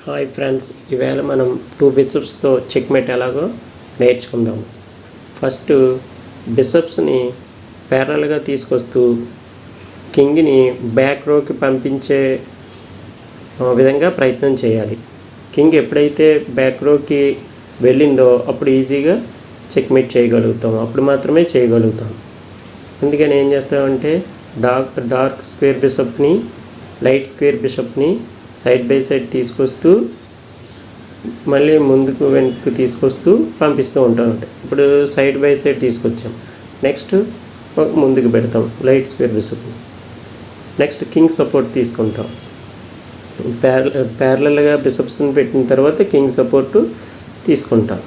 Hi friends, ఈవేళ మనం 2 బిషప్స్తో checkmate ఎలాగో నేర్చుకుందాం. ఫస్ట్ బిషప్స్ని ప్యారలల్గా తీసుకొస్తూ కింగ్ని బ్యాక్ రోకి పంపించే విధంగా ప్రయత్నం చేయాలి. కింగ్ ఎప్పుడైతే బ్యాక్ రోకి వెళ్ళిందో అప్పుడు ఈజీగా చెక్మేట్ చేయగలుగుతాం, అప్పుడు మాత్రమే చేయగలుగుతాం. అందుకని ఏం చేస్తామంటే డార్క్ స్క్వేర్ బిషప్ని లైట్ స్క్వేర్ బిషప్ని సైడ్ బై సైడ్ తీసుకొస్తూ మళ్ళీ ముందుకు వెనక్కి తీసుకొస్తూ పంపిస్తూ ఉంటాం. ఇప్పుడు సైడ్ బై సైడ్ తీసుకొచ్చాం, నెక్స్ట్ ముందుకు పెడతాం లైట్ స్క్వేర్ బిషప్ని. నెక్స్ట్ కింగ్ సపోర్ట్ తీసుకుంటాం. ప్యారలల్గా బిషప్స్ని పెట్టిన తర్వాత కింగ్ సపోర్టు తీసుకుంటాం.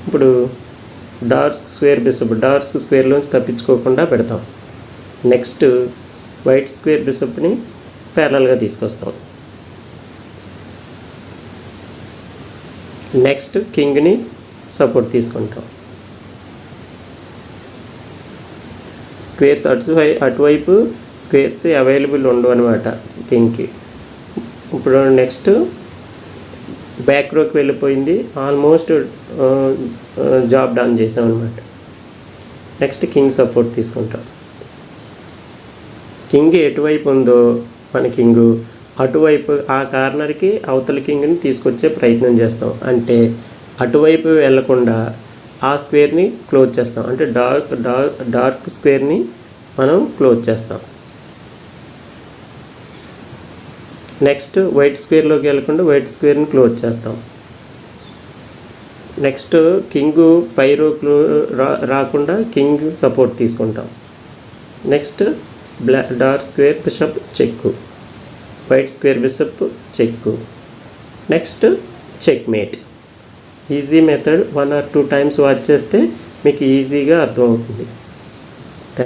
ఇప్పుడు డార్క్ స్క్వేర్లోంచి తప్పించుకోకుండా పెడతాం. నెక్స్ట్ వైట్ స్క్వేర్ బిషప్ని ప్యారలల్గా తీసుకొస్తాం. నెక్స్ట్ కింగ్ని సపోర్ట్ తీసుకుంటాం. స్క్వేర్స్ అటువైపు స్క్వేర్స్ అవైలబుల్ ఉండవు అనమాట కింగ్కి. ఇప్పుడు నెక్స్ట్ బ్యాక్ రోకి వెళ్ళిపోయింది, ఆల్మోస్ట్ జాబ్ డన్ చేసాం అనమాట. నెక్స్ట్ కింగ్ సపోర్ట్ తీసుకుంటాం. కింగ్ ఎటువైపు ఉందో మన కింగు అటువైపు ఆ కార్నర్కి అవతల కింగ్ని తీసుకొచ్చే ప్రయత్నం చేస్తాం. అంటే అటువైపు వెళ్లకుండా ఆ స్క్వేర్ని క్లోజ్ చేస్తాం, అంటే డార్క్ స్క్వేర్ని మనం క్లోజ్ చేస్తాం. నెక్స్ట్ వైట్ స్క్వేర్లోకి వెళ్లకుండా వైట్ స్క్వేర్ని క్లోజ్ చేస్తాం. నెక్స్ట్ కింగు పై రోకి రాకుండా కింగ్ సపోర్ట్ తీసుకుంటాం. Next dark square bishop cheque, white square bishop cheque. Next checkmate. Easy method 1 or 2 times watch చేస్తే మీకు ఈజీగా అర్థమవుతుంది.